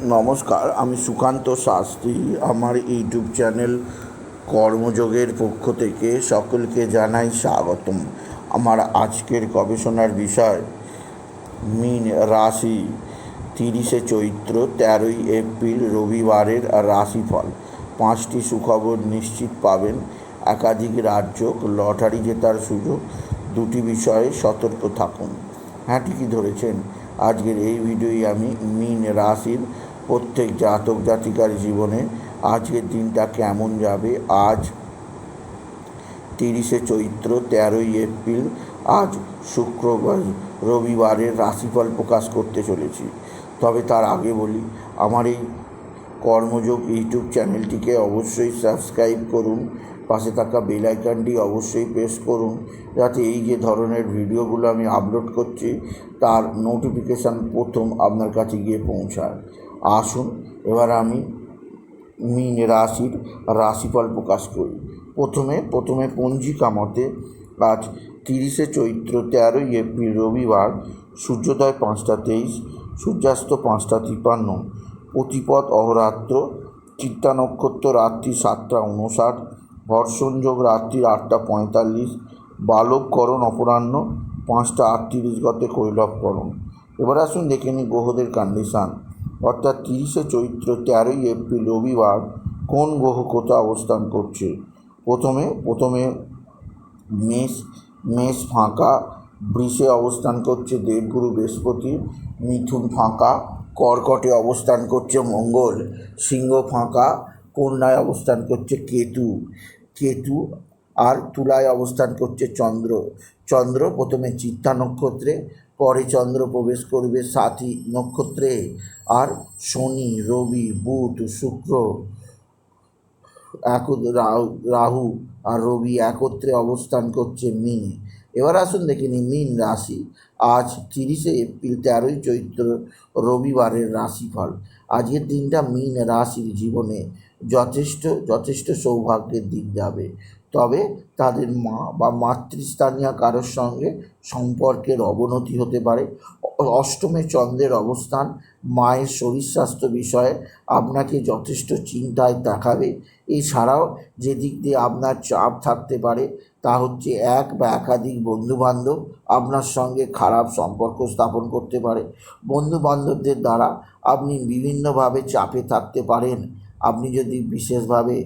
নমস্কার, আমি সুকান্ত শাস্ত্রী। আমার ইউটিউব চ্যানেল কর্মযোগের পক্ষ থেকে সকলকে জানাই স্বাগতম। আমার আজকের গবেষণার বিষয় মীন রাশি, 30শে চৈত্র 13ই এপ্রিল রবিবারের রাশিফল। 5টি সুখবর নিশ্চিত পাবেন, একাধিক রাজ্য, লটারি জেতার সুযোগ। 2টি বিষয়ে সতর্ক থাকুন। হ্যাঁ, ঠিকই ধরেছেন। আজকের এই ভিডিওয় আমি মীন রাশির প্রত্যেক জাতক জাতিকার জীবনে আজকের দিনটা কেমন যাবে, আজ 30শে চৈত্র 13ই এপ্রিল, আজ শুক্রবার রবিবারের রাশিফল প্রকাশ করতে চলেছি। তবে তার আগে বলি, আমার এই কর্মযোগ ইউটিউব চ্যানেলটিকে অবশ্যই সাবস্ক্রাইব করুন, পাশে থাকা বেল আইকনটি অবশ্যই প্রেস করুন, যাতে এই যে ধরনের ভিডিওগুলো আমি আপলোড করছি তার নোটিফিকেশান প্রথম আপনার কাছে গিয়ে পৌঁছায়। আসুন এবার আমি মীন রাশির রাশিফল প্রকাশ করি। প্রথমে পঞ্জিকা মতে আজ 30শে চৈত্র 13ই এপ্রিল রবিবার, সূর্যোদয় 5টা 23, সূর্যাস্ত 5টা 53, প্রতিপদ অহরাত্র, চিত্তা নক্ষত্র রাত্রি 7টা 59, হর্ষণযোগ রাত্রি 8টা 45, বালবকরণ অপরাহ্ন 5টা 38 গতে কৈলবকরণ। এবার আসুন দেখে নিই গ্রহদের কন্ডিশান, অর্থাৎ 30শে চৈত্র 13ই এপ্রিল রবিবার কোন গ্রহ কোথায় অবস্থান করছে। প্রথমে মেষ ফাঁকা, বৃষে অবস্থান করছে দেবগুরু বৃহস্পতি, মিথুন ফাঁকা, কর্কটে অবস্থান করছে মঙ্গল, সিংহ ফাঁকা, কন্যায় অবস্থান করছে কেতু আর তুলায় অবস্থান করছে চন্দ্র প্রথমে চিত্তা নক্ষত্রে, পরে চন্দ্র প্রবেশ করবে সাথী নক্ষত্রে, আর শনি, রবি, বুধ, শুক্র, রাহু আর রবি একত্রে অবস্থান করছে মীনে। এবার আসুন দেখে নিই মীন রাশি, আজ 30শে এপ্রিল 13ই চৈত্র রবিবারের রাশিফল। আজকের দিনটা মীন রাশির জীবনে যথেষ্ট সৌভাগ্যের দিন যাবে। তবে তাদের মা বা মাতৃস্থানীয় কারোর সঙ্গে সম্পর্কের অবনতি হতে পারে। অষ্টমে চন্দ্রের অবস্থান মায়ের শরীর স্বাস্থ্য বিষয়ে আপনাকে যথেষ্ট চিন্তায় দেখাবে। এছাড়াও যে দিক দিয়ে আপনার চাপ থাকতে পারে তা হচ্ছে এক বা একাধিক বন্ধুবান্ধব আপনার সঙ্গে খারাপ সম্পর্ক স্থাপন করতে পারে। বন্ধুবান্ধবদের দ্বারা আপনি বিভিন্নভাবে চাপে থাকতে পারেন। আপনি যদি বিশেষভাবে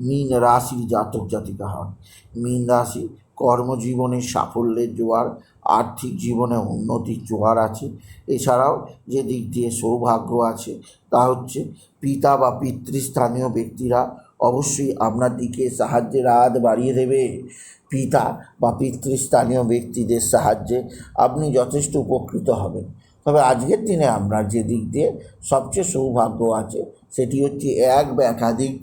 মীন রাশির জাতক জাতিকা হন। মীন রাশি কর্মজীবনে সাফল্যের জোয়ার, আর্থিক জীবনে উন্নতির জোয়ার আছে। এছাড়াও যে দিক দিয়ে সৌভাগ্য আছে তা হচ্ছে পিতা বা পিতৃস্থানীয় ব্যক্তিরা অবশ্যই আপনার দিকে সাহায্যের হাত বাড়িয়ে দেবে। পিতা বা পিতৃস্থানীয় ব্যক্তিদের সাহায্যে আপনি যথেষ্ট উপকৃত হবেন। তবে আজকের দিনে আপনার যে দিক দিয়ে সবচেয়ে সৌভাগ্য আছে সেটি হচ্ছে এক বা একাধিক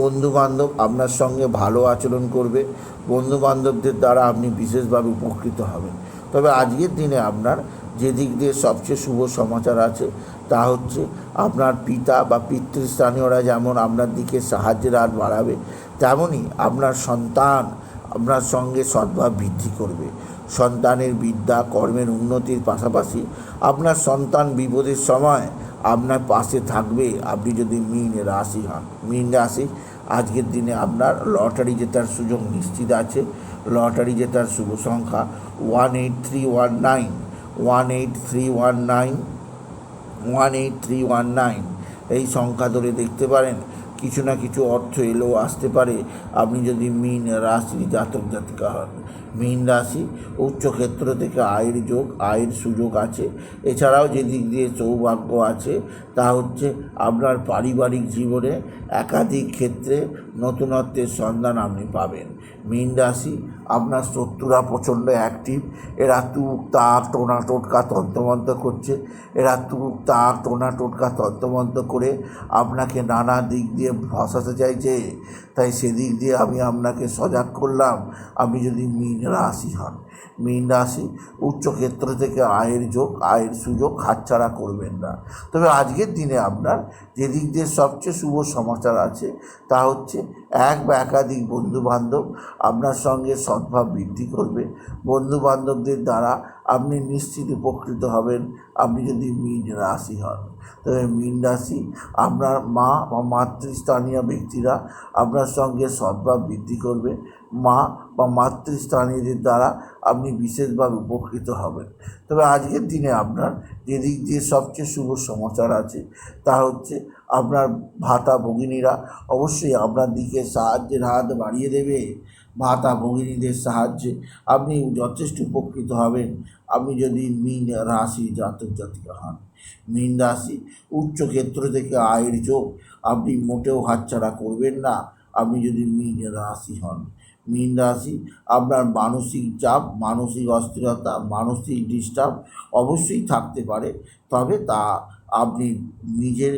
বন্ধুবান্ধব আপনার সঙ্গে ভালো আচরণ করবে। বন্ধুবান্ধবদের দ্বারা আপনি বিশেষভাবে উপকৃত হবেন। তবে আজকের দিনে আপনার যে দিক দিয়ে সবচেয়ে শুভ সমাচার আছে তা হচ্ছে আপনার পিতা বা পিতৃস্থানীয়রা যেমন আপনার দিকে সাহায্যের হাত বাড়াবে, তেমনই আপনার সন্তান আপনার সঙ্গে সদ্ভাব বৃদ্ধি করবে। সন্তানের বিদ্যা কর্মের উন্নতির পাশাপাশি আপনার সন্তান বিপদের সময় আপনার পাশে থাকবে আপনি যদি মীন রাশি হন। মীন রাশি আজকের দিনে আপনার লটারি জেতার সুযোগ নিশ্চিত আছে। লটারি জেতার শুভ সংখ্যা 18319, 18319, 18319 এই সংখ্যা ধরে দেখতে পারেন। কিছু না কিছু অর্থ এলেও আসতে পারে আপনি যদি মীন রাশির জাতক জাতিকা হন। মীন রাশি উচ্চক্ষেত্র থেকে আয়ের সুযোগ আছে। এছাড়াও যে দিক দিয়ে সৌভাগ্য আছে তা হচ্ছে আপনার পারিবারিক জীবনে একাধিক ক্ষেত্রে নতুনত্বের সন্ধান আপনি পাবেন। মীন রাশি আপনার শত্রুরা প্রচণ্ড অ্যাক্টিভ। এরা তুক তাক টোনা টোটকা তন্ত্রমন্ত্র করছে। এরা তুক তাক টোনা টোটকা তন্ত্রমন্ত্র করে আপনাকে নানা দিক দিয়ে ফসাতে চাইছে। তাই সেদিক দিয়ে আমি আপনাকে সজাগ করলাম আপনি যদি মীন রাশি হন। মীন রাশি উচ্চক্ষেত্র থেকে আয়ের সুযোগ হাতছাড়া করবেন না। তবে আজকের দিনে আপনার যে দিক দিয়ে সবচেয়ে শুভ সমাচার আছে তা হচ্ছে এক বা একাধিক বন্ধুবান্ধব আপনার সঙ্গে সদ্ভাব বৃদ্ধি করবে। বন্ধুবান্ধবদের দ্বারা আপনি নিশ্চিত উপকৃত হবেন আপনি যদি মীন রাশি হন। তবে মীন রাশি আপনার মা বা মাতৃস্থানীয় ব্যক্তিরা আপনার সঙ্গে সদ্ভাব বৃদ্ধি করবে। মা বা মাতৃস্থানীয়দের দ্বারা আপনি বিশেষভাবে উপকৃত হবেন। তবে আজকের দিনে আপনার যেদিক দিয়ে সবচেয়ে শুভ সমাচার আছে তা হচ্ছে আপনার ভাতা ভগিনীরা অবশ্যই আপনার দিকে সাহায্যের হাত বাড়িয়ে দেবে। ভাতা ভগিনীদের সাহায্যে আপনি যথেষ্ট উপকৃত হবেন আপনি যদি মীন রাশি জাতক জাতিকা হন। মীন রাশি উচ্চ ক্ষেত্র থেকে আয়ের যোগ আপনি মোটেও হাতছাড়া করবেন না আপনি যদি মীন রাশি হন। মীন রাশি আপনার মানসিক চাপ, মানসিক অস্থিরতা, মানসিক ডিস্টার্ব অবশ্যই থাকতে পারে, তবে তা আপনি নিজের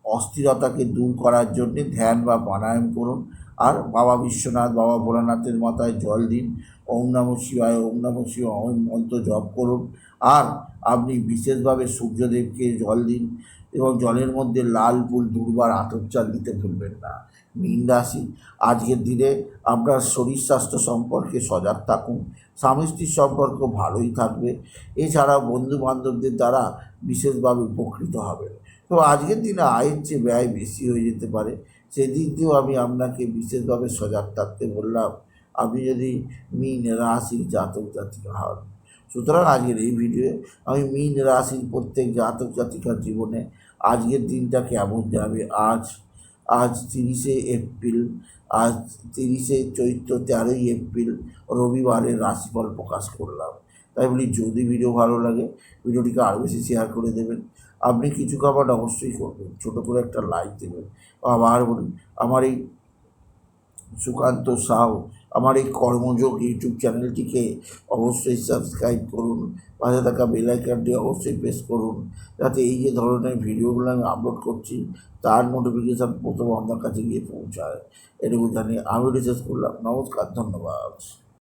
অস্থিরতাকে দূর করার জন্যে ধ্যান বা প্রাণায়াম করুন। আর বাবা বিশ্বনাথ, বাবা ভোলানাথের মাথায় জল দিন, ওম নমঃ শিবায়, ওম নমঃ শিবায় ওম মন্ত্র জপ করুন। আর আপনি বিশেষভাবে সূর্যদেবকে জল দিন এবং জলের মধ্যে লাল ফুল দুর্বার আতপ চাল দিতে ভুলবেন না। মীন রাশি আজকের দিনে আপনার শরীর স্বাস্থ্য সম্পর্কে সজাগ থাকুন। স্বামী স্ত্রীর সম্পর্ক ভালোই থাকবে। এছাড়াও বন্ধু বান্ধবদের দ্বারা বিশেষভাবে উপকৃত হবেন। তো আজকের দিনে আয়ের চেয়ে ব্যয় বেশি হয়ে যেতে পারে, সেদিক দিয়েও আমি আপনাকে বিশেষভাবে সজাগ থাকতে বললাম আপনি যদি মীন রাশির জাতক জাতিকা হন। সুতরাং আজকের এই ভিডিওয়ে আমি মীন রাশির প্রত্যেক জাতক জাতিকার জীবনে আজকের দিনটা কেমন যাবে, আজ 30শে এপ্রিল, আজ 30শে চৈত্র, 13ই এপ্রিল রবিবারের রাশিফল প্রকাশ করলাম। তাই বলি যদি ভিডিও ভালো লাগে ভিডিওটিকে আরও বেশি শেয়ার করে দেবেন। আপনি কিছু কমেন্ট অবশ্যই করবেন, ছোটো করে একটা লাইক দেবেন। আবার বলি আমার এই সুকান্ত সাউ আমার এই কর্মযোগ ইউটিউব চ্যানেলটিকে অবশ্যই সাবস্ক্রাইব করুন, পাশে থাকা বেল আইকনটি অবশ্যই প্রেস করুন, যাতে এই যে ধরনের ভিডিওগুলো আমি আপলোড করছি তার নোটিফিকেশান প্রথম আপনার কাছে গিয়ে পৌঁছায়। এটুকু জানিয়ে আমি শেষ করলাম। নমস্কার, ধন্যবাদ।